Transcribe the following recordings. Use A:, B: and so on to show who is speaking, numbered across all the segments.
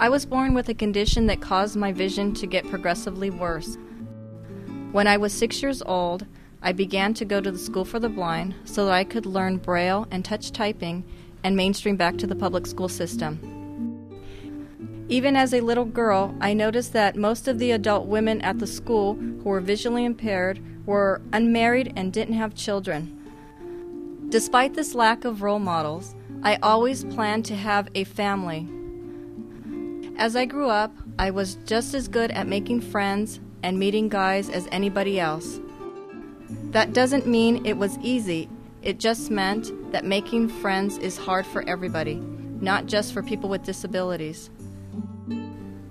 A: I was born with a condition that caused my vision to get progressively worse. When I was 6 years old, I began to go to the School for the Blind so that I could learn Braille and touch typing and mainstream back to the public school system. Even as a little girl, I noticed that most of the adult women at the school who were visually impaired were unmarried and didn't have children. Despite this lack of role models, I always planned to have a family. As I grew up, I was just as good at making friends and meeting guys as anybody else. That doesn't mean it was easy. It just meant that making friends is hard for everybody, not just for people with disabilities.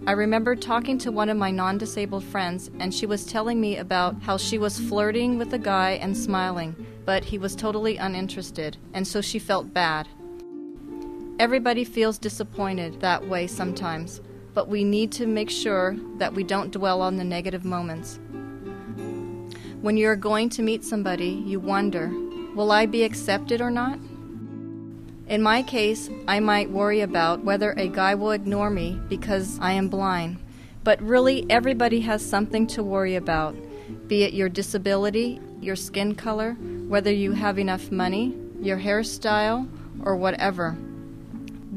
A: I remember talking to one of my non-disabled friends, and she was telling me about how she was flirting with a guy and smiling, but he was totally uninterested, and so she felt bad. Everybody feels disappointed that way sometimes, but we need to make sure that we don't dwell on the negative moments. When you're going to meet somebody, you wonder, will I be accepted or not? In my case, I might worry about whether a guy will ignore me because I am blind. But really, everybody has something to worry about, be it your disability, your skin color, whether you have enough money, your hairstyle, or whatever.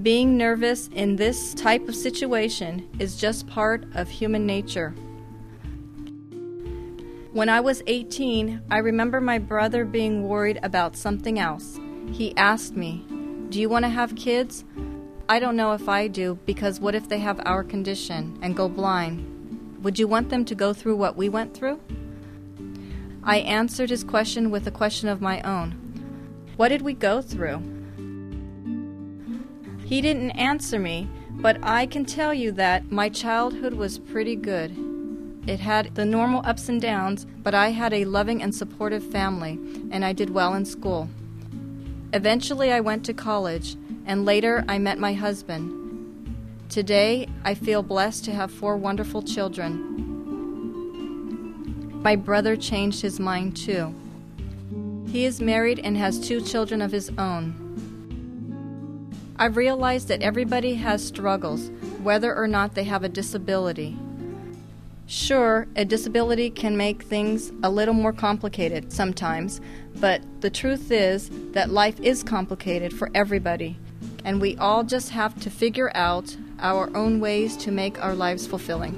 A: Being nervous in this type of situation is just part of human nature. When I was 18, I remember my brother being worried about something else. He asked me, "Do you want to have kids?" "I don't know if I do, because what if they have our condition and go blind? Would you want them to go through what we went through?" I answered his question with a question of my own. What did we go through? He didn't answer me, but I can tell you that my childhood was pretty good. It had the normal ups and downs, but I had a loving and supportive family, and I did well in school. Eventually I went to college, and later I met my husband. Today I feel blessed to have 4 wonderful children. My brother changed his mind too. He is married and has 2 children of his own. I've realized that everybody has struggles, whether or not they have a disability. Sure, a disability can make things a little more complicated sometimes, but the truth is that life is complicated for everybody, and we all just have to figure out our own ways to make our lives fulfilling.